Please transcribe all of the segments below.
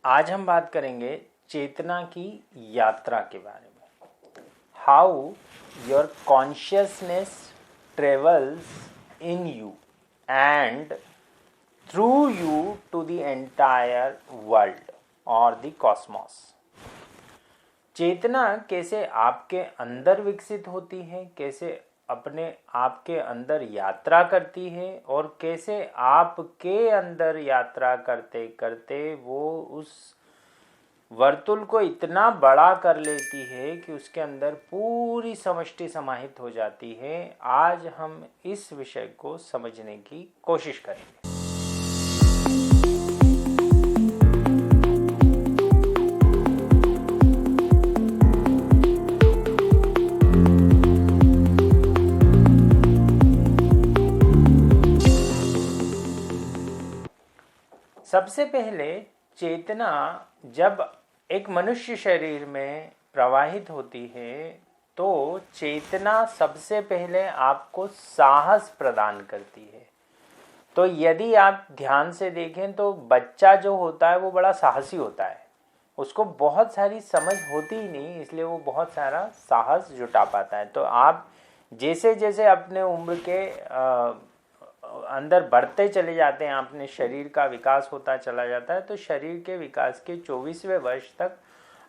आज हम बात करेंगे चेतना की यात्रा के बारे में। How your consciousness travels in you and through you to the entire world और द कॉस्मॉस। चेतना कैसे आपके अंदर विकसित होती है, कैसे अपने आप के अंदर यात्रा करती है और कैसे आपके अंदर यात्रा करते करते वो उस वर्तुल को इतना बड़ा कर लेती है कि उसके अंदर पूरी समष्टि समाहित हो जाती है। आज हम इस विषय को समझने की कोशिश करेंगे। सबसे पहले चेतना जब एक मनुष्य शरीर में प्रवाहित होती है तो चेतना सबसे पहले आपको साहस प्रदान करती है। तो यदि आप ध्यान से देखें तो बच्चा जो होता है वो बड़ा साहसी होता है, उसको बहुत सारी समझ होती ही नहीं, इसलिए वो बहुत सारा साहस जुटा पाता है। तो आप जैसे जैसे अपने उम्र के अंदर बढ़ते चले जाते हैं, अपने शरीर का विकास होता चला जाता है, तो शरीर के विकास के 24वें वर्ष तक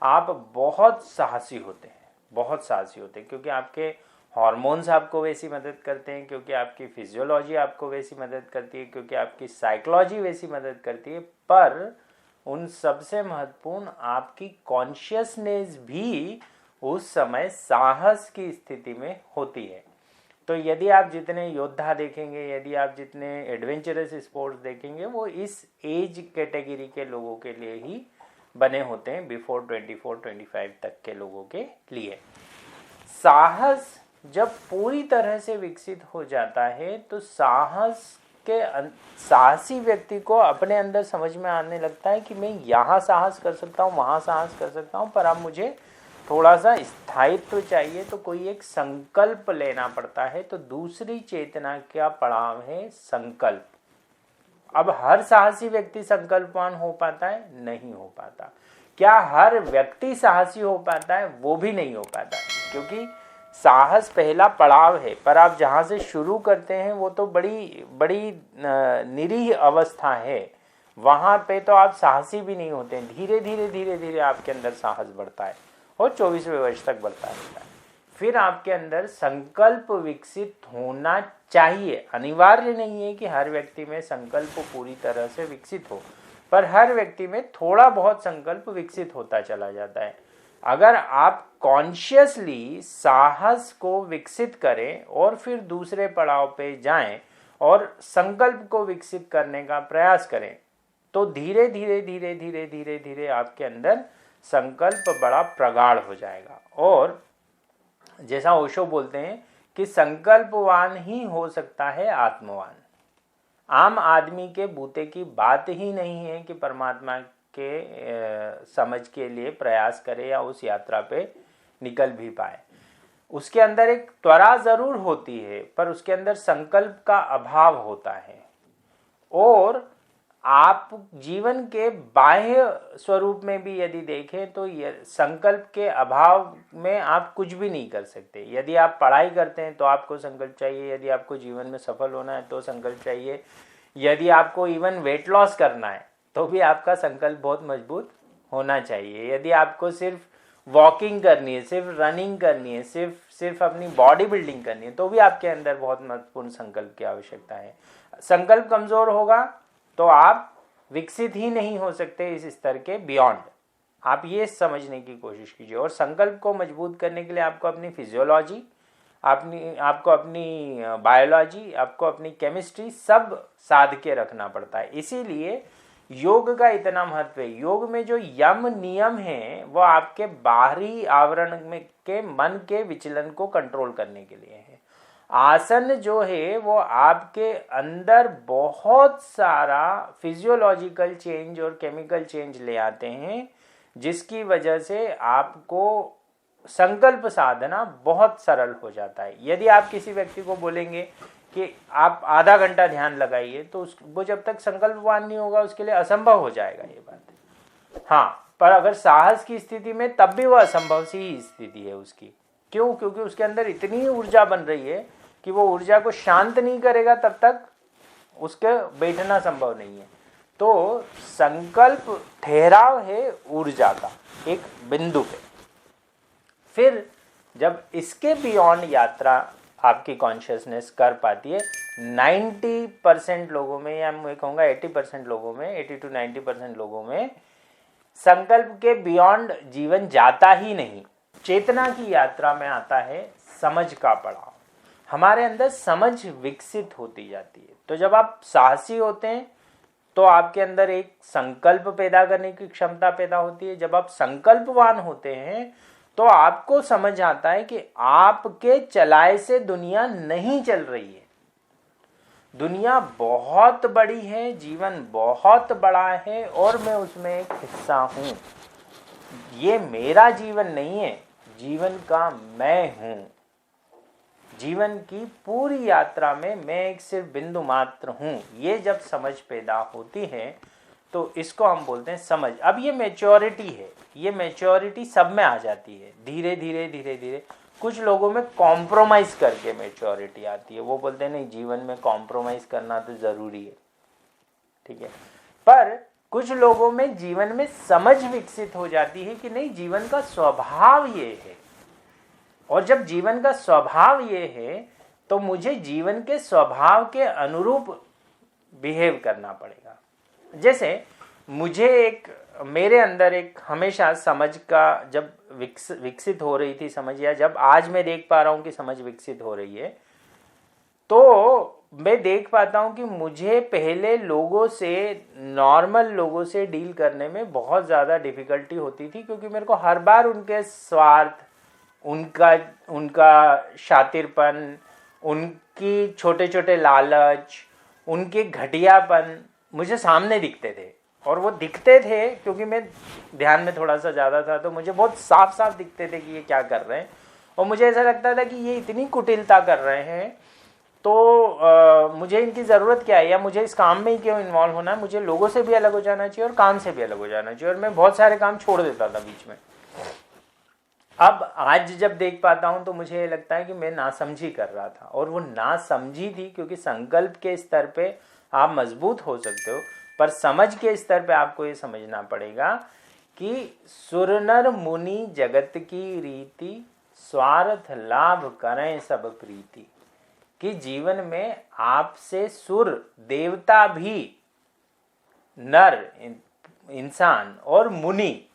आप बहुत साहसी होते हैं, बहुत साहसी होते हैं, क्योंकि आपके हार्मोन्स आपको वैसी मदद करते हैं, क्योंकि आपकी फिजियोलॉजी आपको वैसी मदद करती है, क्योंकि आपकी साइकोलॉजी वैसी मदद करती है। पर उन सबसे महत्वपूर्ण आपकी कॉन्शियसनेस भी उस समय साहस की स्थिति में होती है। तो यदि आप जितने योद्धा देखेंगे, यदि आप जितने एडवेंचरस स्पोर्ट्स देखेंगे, वो इस एज कैटेगरी के लोगों के लिए ही बने होते हैं, बिफोर 24-25 तक के लोगों के लिए। साहस जब पूरी तरह से विकसित हो जाता है तो साहसी व्यक्ति को अपने अंदर समझ में आने लगता है कि मैं यहाँ साहस कर सकता हूँ, वहाँ साहस कर सकता हूँ, पर अब मुझे थोड़ा सा स्थायित्व चाहिए, तो कोई एक संकल्प लेना पड़ता है। तो दूसरी चेतना का पड़ाव है संकल्प। अब हर साहसी व्यक्ति संकल्पवान हो पाता है? नहीं हो पाता। क्या हर व्यक्ति साहसी हो पाता है? वो भी नहीं हो पाता, क्योंकि साहस पहला पड़ाव है, पर आप जहाँ से शुरू करते हैं वो तो बड़ी बड़ी निरीह अवस्था है। वहाँ पे तो आप साहसी भी नहीं होते हैं। धीरे धीरे धीरे धीरे आपके अंदर साहस बढ़ता है और 24वें वर्ष तक बढ़ता रहता है। फिर आपके अंदर संकल्प विकसित होना चाहिए। अनिवार्य नहीं है कि हर व्यक्ति में संकल्प पूरी तरह से विकसित हो, पर हर व्यक्ति में थोड़ा बहुत संकल्प विकसित होता चला जाता है। अगर आप कॉन्शियसली साहस को विकसित करें और फिर दूसरे पड़ाव पे जाएं और संकल्प को विकसित करने का प्रयास करें, तो धीरे धीरे धीरे धीरे धीरे धीरे आपके अंदर संकल्प बड़ा प्रगाढ़ हो जाएगा। और जैसा ओशो बोलते हैं कि संकल्पवान ही हो सकता है आत्मवान। आम आदमी के बूते की बात ही नहीं है कि परमात्मा के समझ के लिए प्रयास करे या उस यात्रा पे निकल भी पाए। उसके अंदर एक त्वरा जरूर होती है, पर उसके अंदर संकल्प का अभाव होता है। और आप जीवन के बाह्य स्वरूप में भी यदि देखें तो संकल्प के अभाव में आप कुछ भी नहीं कर सकते। यदि आप पढ़ाई करते हैं तो आपको संकल्प चाहिए, यदि आपको जीवन में सफल होना है तो संकल्प चाहिए, यदि आपको इवन वेट लॉस करना है तो भी आपका संकल्प बहुत मजबूत होना चाहिए। यदि आपको सिर्फ वॉकिंग करनी है, सिर्फ रनिंग करनी है, सिर्फ अपनी बॉडी बिल्डिंग करनी है, तो भी आपके अंदर बहुत महत्वपूर्ण संकल्प की आवश्यकता है। संकल्प कमज़ोर होगा तो आप विकसित ही नहीं हो सकते इस स्तर के बियॉन्ड। आप ये समझने की कोशिश कीजिए। और संकल्प को मजबूत करने के लिए आपको अपनी फिजियोलॉजी, आपको अपनी बायोलॉजी, आपको अपनी केमिस्ट्री सब साध के रखना पड़ता है। इसीलिए योग का इतना महत्व है। योग में जो यम नियम हैं वो आपके बाहरी आवरण में के मन के विचलन को कंट्रोल करने के लिए है। आसन जो है वो आपके अंदर बहुत सारा फिजियोलॉजिकल चेंज और केमिकल चेंज ले आते हैं, जिसकी वजह से आपको संकल्प साधना बहुत सरल हो जाता है। यदि आप किसी व्यक्ति को बोलेंगे कि आप आधा घंटा ध्यान लगाइए, तो वो जब तक संकल्पवान नहीं होगा उसके लिए असंभव हो जाएगा ये बात। हाँ, पर अगर साहस की स्थिति में तब भी वह असंभव सी ही स्थिति है उसकी। क्यों? क्योंकि उसके अंदर इतनी ऊर्जा बन रही है कि वो ऊर्जा को शांत नहीं करेगा तब तक उसके बैठना संभव नहीं है। तो संकल्प ठहराव है ऊर्जा का एक बिंदु पे। फिर जब इसके बियॉन्ड यात्रा आपकी कॉन्शियसनेस कर पाती है, 90% लोगों में, या मैं कहूँगा 80% लोगों में, 80 to 90% लोगों में संकल्प के बियॉन्ड जीवन जाता ही नहीं। चेतना की यात्रा में आता है समझ का पड़ाव। हमारे अंदर समझ विकसित होती जाती है। तो जब आप साहसी होते हैं तो आपके अंदर एक संकल्प पैदा करने की क्षमता पैदा होती है। जब आप संकल्पवान होते हैं तो आपको समझ आता है कि आपके चलाए से दुनिया नहीं चल रही है। दुनिया बहुत बड़ी है, जीवन बहुत बड़ा है और मैं उसमें एक हिस्सा हूं। ये मेरा जीवन नहीं है, जीवन का मैं हूं। जीवन की पूरी यात्रा में मैं एक सिर्फ बिंदु मात्र हूं। ये जब समझ पैदा होती है तो इसको हम बोलते हैं समझ। अब ये मैच्योरिटी है, ये मैच्योरिटी सब में आ जाती है धीरे धीरे धीरे धीरे। कुछ लोगों में कॉम्प्रोमाइज करके मैच्योरिटी आती है। वो बोलते हैं नहीं, जीवन में कॉम्प्रोमाइज करना तो जरूरी है, ठीक है। पर कुछ लोगों में जीवन में समझ विकसित हो जाती है कि नहीं, जीवन का स्वभाव ये है। और जब जीवन का स्वभाव ये है तो मुझे जीवन के स्वभाव के अनुरूप बिहेव करना पड़ेगा। जैसे मुझे मेरे अंदर एक हमेशा समझ का जब विकसित हो रही थी समझ, या जब आज मैं देख पा रहा हूँ कि समझ विकसित हो रही है, तो मैं देख पाता हूँ कि मुझे पहले लोगों से, नॉर्मल लोगों से डील करने में बहुत ज़्यादा डिफ़िकल्टी होती थी, क्योंकि मेरे को हर बार उनके स्वार्थ, उनका शातिरपन, उनकी छोटे छोटे लालच, उनके घटियापन मुझे सामने दिखते थे। और वो दिखते थे क्योंकि मैं ध्यान में थोड़ा सा ज़्यादा था, तो मुझे बहुत साफ साफ दिखते थे कि ये क्या कर रहे हैं। और मुझे ऐसा लगता था कि ये इतनी कुटिलता कर रहे हैं तो मुझे इनकी ज़रूरत क्या है, या मुझे इस काम में ही क्यों इन्वॉल्व होना है। मुझे लोगों से भी अलग हो जाना चाहिए और काम से भी अलग हो जाना चाहिए। और मैं बहुत सारे काम छोड़ देता था बीच में। अब आज जब देख पाता हूं तो मुझे ये लगता है कि मैं नासमझी कर रहा था, और वो नासमझी थी क्योंकि संकल्प के स्तर पे आप मजबूत हो सकते हो, पर समझ के स्तर पे आपको ये समझना पड़ेगा कि सुरनर मुनि जगत की रीति, स्वार्थ लाभ करें सब प्रीति। कि जीवन में आपसे सुर, देवता भी, नर इंसान और मुनि,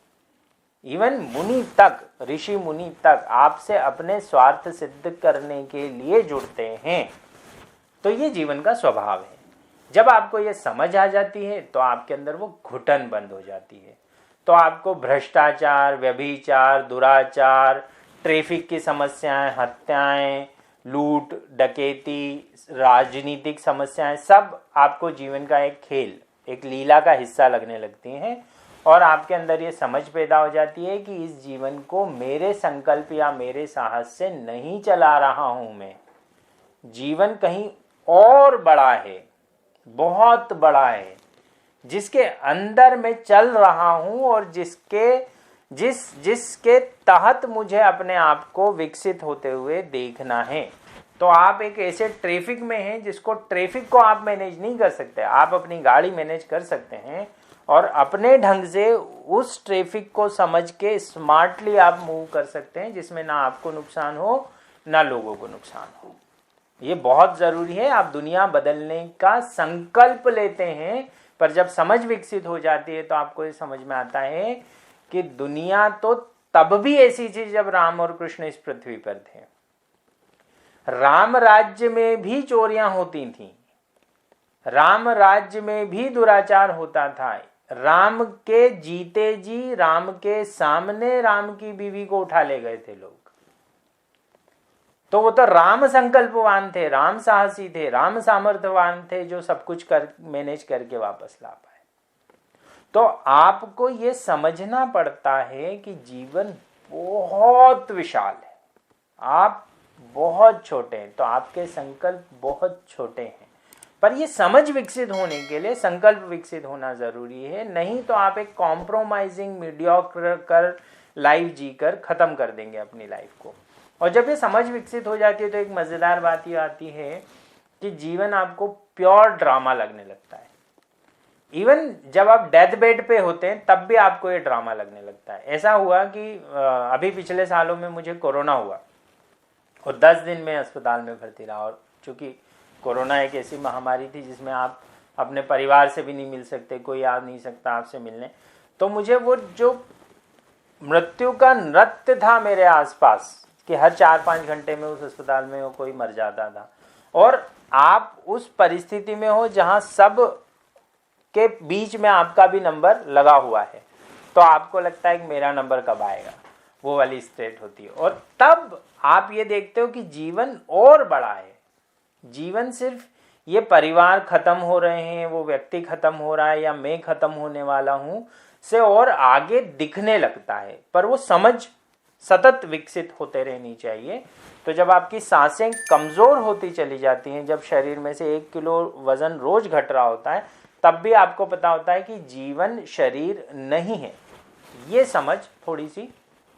इवन मुनि तक, ऋषि मुनि तक आपसे अपने स्वार्थ सिद्ध करने के लिए जुड़ते हैं। तो ये जीवन का स्वभाव है। जब आपको ये समझ आ जाती है तो आपके अंदर वो घुटन बंद हो जाती है। तो आपको भ्रष्टाचार, व्यभिचार, दुराचार, ट्रैफिक की समस्याएं, हत्याएं, लूट डकैती, राजनीतिक समस्याएं, सब आपको जीवन का एक खेल, एक लीला का हिस्सा लगने लगती हैं। और आपके अंदर ये समझ पैदा हो जाती है कि इस जीवन को मेरे संकल्प या मेरे साहस से नहीं चला रहा हूं मैं। जीवन कहीं और बड़ा है, बहुत बड़ा है, जिसके अंदर मैं चल रहा हूं और जिसके तहत मुझे अपने आप को विकसित होते हुए देखना है। तो आप एक ऐसे ट्रैफिक में हैं जिसको, ट्रैफिक को आप मैनेज नहीं कर सकते। आप अपनी गाड़ी मैनेज कर सकते हैं और अपने ढंग से उस ट्रैफिक को समझ के स्मार्टली आप मूव कर सकते हैं, जिसमें ना आपको नुकसान हो ना लोगों को नुकसान हो। ये बहुत ज़रूरी है। आप दुनिया बदलने का संकल्प लेते हैं, पर जब समझ विकसित हो जाती है तो आपको ये समझ में आता है कि दुनिया तो तब भी ऐसी थी जब राम और कृष्ण इस पृथ्वी पर थे। राम राज्य में भी चोरियां होती थीं, राम राज्य में भी दुराचार होता था। राम के जीते जी राम के सामने राम की बीवी को उठा ले गए थे लोग। तो वो तो राम संकल्पवान थे, राम साहसी थे, राम सामर्थ्यवान थे, जो सब कुछ मैनेज करके वापस ला पाए। तो आपको ये समझना पड़ता है कि जीवन बहुत विशाल है, आप बहुत छोटे हैं, तो आपके संकल्प बहुत छोटे हैं। पर ये समझ विकसित होने के लिए संकल्प विकसित होना ज़रूरी है, नहीं तो आप एक कॉम्प्रोमाइजिंग मीडियोक्र कर लाइफ जीकर ख़त्म कर देंगे अपनी लाइफ को। और जब ये समझ विकसित हो जाती है तो एक मज़ेदार बात ये आती है कि जीवन आपको प्योर ड्रामा लगने लगता है। इवन जब आप डेथ बेड पे होते हैं तब भी आपको ये ड्रामा लगने लगता है। ऐसा हुआ कि अभी पिछले सालों में मुझे कोरोना हुआ और 10 दिन में अस्पताल में भर्ती रहा। और चूँकि कोरोना एक ऐसी महामारी थी जिसमें आप अपने परिवार से भी नहीं मिल सकते, कोई आ नहीं सकता आपसे मिलने, तो मुझे वो जो मृत्यु का नृत्य था मेरे आसपास कि हर 4-5 घंटे में उस अस्पताल में कोई मर जाता था, और आप उस परिस्थिति में हो जहां सब के बीच में आपका भी नंबर लगा हुआ है, तो आपको लगता है कि मेरा नंबर कब आएगा, वो वाली स्टेट होती है। और तब आप ये देखते हो कि जीवन और बड़ा है। जीवन सिर्फ ये परिवार खत्म हो रहे हैं, वो व्यक्ति खत्म हो रहा है, या मैं खत्म होने वाला हूँ से और आगे दिखने लगता है। पर वो समझ सतत विकसित होते रहनी चाहिए। तो जब आपकी सांसें कमज़ोर होती चली जाती हैं, जब शरीर में से 1 किलो वज़न रोज घट रहा होता है, तब भी आपको पता होता है कि जीवन शरीर नहीं है। ये समझ थोड़ी सी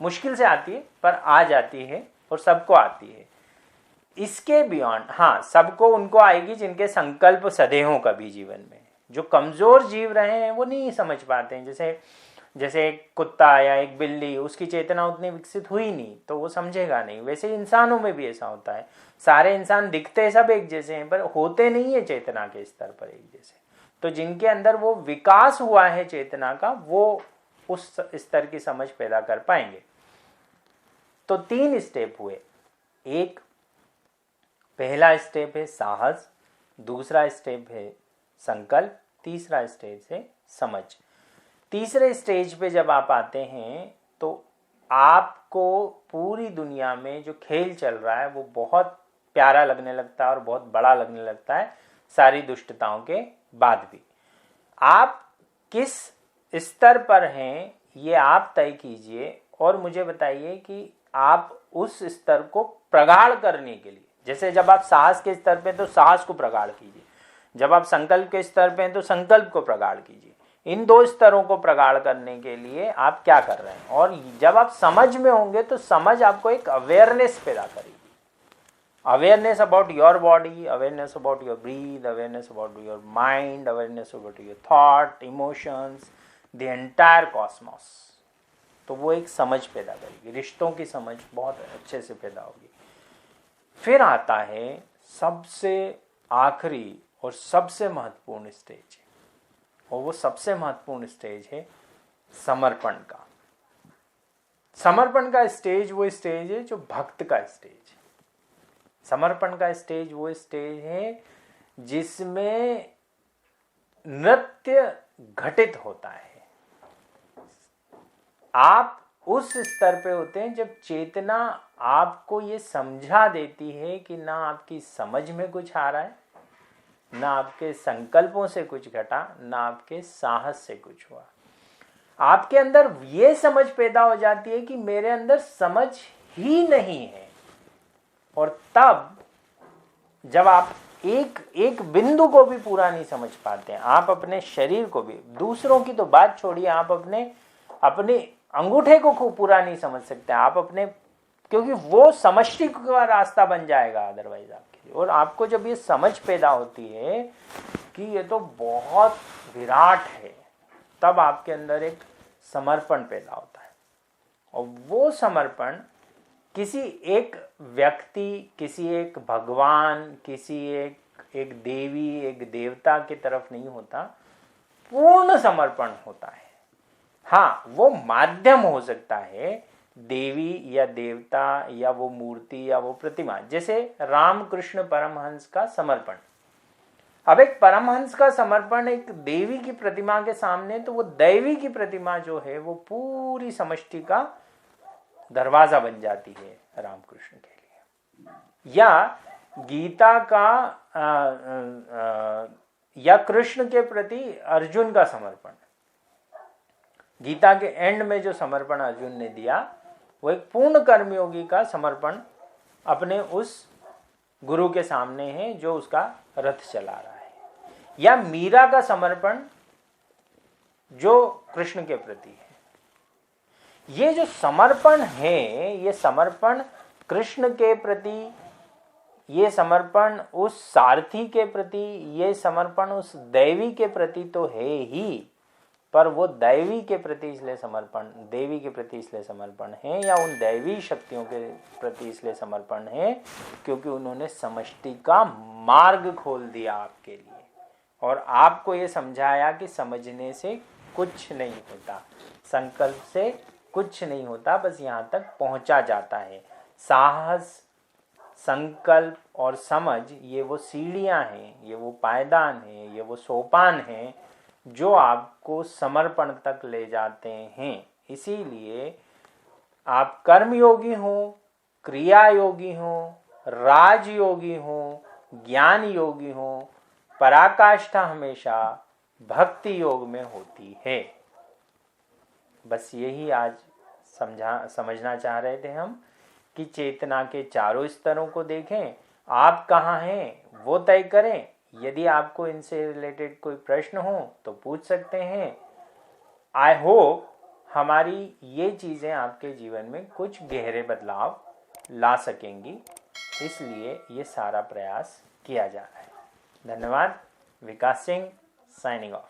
मुश्किल से आती है, पर आ जाती है और सबको आती है। इसके बियॉन्ड, हाँ, सबको उनको आएगी जिनके संकल्प सधे हों कभी जीवन में। जो कमज़ोर जीव रहे हैं वो नहीं समझ पाते हैं। जैसे एक कुत्ता या एक बिल्ली, उसकी चेतना उतनी विकसित हुई नहीं तो वो समझेगा नहीं। वैसे इंसानों में भी ऐसा होता है। सारे इंसान दिखते सब एक जैसे हैं, पर होते नहीं है चेतना के स्तर पर एक जैसे। तो जिनके अंदर वो विकास हुआ है चेतना का, वो उस स्तर की समझ पैदा कर पाएंगे। तो 3 स्टेप हुए। एक पहला स्टेप है साहस, दूसरा स्टेप है संकल्प, तीसरा स्टेज है समझ। तीसरे स्टेज पे जब आप आते हैं तो आपको पूरी दुनिया में जो खेल चल रहा है वो बहुत प्यारा लगने लगता है और बहुत बड़ा लगने लगता है, सारी दुष्टताओं के बाद भी। आप किस स्तर पर हैं ये आप तय कीजिए और मुझे बताइए कि आप उस स्तर को प्रगाढ़ करने के लिए, जैसे जब आप साहस के स्तर पे तो साहस को प्रगाढ़ कीजिए, जब आप संकल्प के स्तर पे हैं तो संकल्प को प्रगाढ़ कीजिए। इन 2 स्तरों को प्रगाढ़ करने के लिए आप क्या कर रहे हैं। और जब आप समझ में होंगे तो समझ आपको एक अवेयरनेस पैदा करेगी। Awareness about your body, awareness about your breathe, awareness about your mind, awareness about your thought, emotions, the entire Cosmos. तो वो एक समझ पैदा करेगी, रिश्तों की समझ बहुत अच्छे से पैदा होगी। फिर आता है सबसे आखिरी और सबसे महत्वपूर्ण स्टेज, और वो सबसे महत्वपूर्ण स्टेज है समर्पण का। समर्पण का स्टेज वो स्टेज है जो भक्त का स्टेज है। समर्पण का स्टेज वो स्टेज है जिसमें नृत्य घटित होता है। आप उस स्तर पे होते हैं जब चेतना आपको ये समझा देती है कि ना आपकी समझ में कुछ आ रहा है, ना आपके संकल्पों से कुछ घटा, ना आपके साहस से कुछ हुआ। आपके अंदर ये समझ पैदा हो जाती है कि मेरे अंदर समझ ही नहीं है। और तब जब आप एक बिंदु को भी पूरा नहीं समझ पाते हैं, आप अपने शरीर को भी, दूसरों की तो बात छोड़िए, आप अपने अंगूठे को पूरा नहीं समझ सकते आप अपने, क्योंकि वो समष्टि का रास्ता बन जाएगा अदरवाइज आपके लिए। और आपको जब ये समझ पैदा होती है कि ये तो बहुत विराट है, तब आपके अंदर एक समर्पण पैदा होता है। और वो समर्पण किसी एक व्यक्ति, किसी एक भगवान, किसी एक देवी, एक देवता की तरफ नहीं होता, पूर्ण समर्पण होता है। हाँ, वो माध्यम हो सकता है, देवी या देवता या वो मूर्ति या वो प्रतिमा, जैसे रामकृष्ण परमहंस का समर्पण। अब एक परमहंस का समर्पण एक देवी की प्रतिमा के सामने, तो वो दैवी की प्रतिमा जो है वो पूरी समष्टि का दरवाजा बन जाती है रामकृष्ण के लिए। या गीता का या कृष्ण के प्रति अर्जुन का समर्पण, गीता के एंड में जो समर्पण अर्जुन ने दिया वो एक पूर्ण कर्मयोगी का समर्पण अपने उस गुरु के सामने है जो उसका रथ चला रहा है। या मीरा का समर्पण जो कृष्ण के प्रति है। ये जो समर्पण है, ये समर्पण कृष्ण के प्रति, ये समर्पण उस सारथी के प्रति, ये समर्पण उस दैवी के प्रति तो है ही, पर वो दैवी के प्रति इसलिए समर्पण, देवी के प्रति इसलिए समर्पण है, या उन दैवी शक्तियों के प्रति इसलिए समर्पण है क्योंकि उन्होंने समष्टि का मार्ग खोल दिया आपके लिए और आपको ये समझाया कि समझने से कुछ नहीं होता, संकल्प से कुछ नहीं होता, बस यहाँ तक पहुँचा जाता है। साहस, संकल्प और समझ, ये वो सीढ़ियाँ हैं, ये वो पायदान हैं, ये वो सोपान हैं जो आपको समर्पण तक ले जाते हैं। इसीलिए आप कर्मयोगी हो, क्रिया योगी हो, राजयोगी हो, ज्ञान योगी हो, पराकाष्ठा हमेशा भक्ति योग में होती है। बस यही आज समझना चाह रहे थे हम कि चेतना के चारों स्तरों को देखें, आप कहाँ हैं वो तय करें। यदि आपको इनसे रिलेटेड कोई प्रश्न हो तो पूछ सकते हैं। आई होप हमारी ये चीज़ें आपके जीवन में कुछ गहरे बदलाव ला सकेंगी, इसलिए ये सारा प्रयास किया जा रहा है। धन्यवाद। विकास सिंह, साइनिंग ऑफ।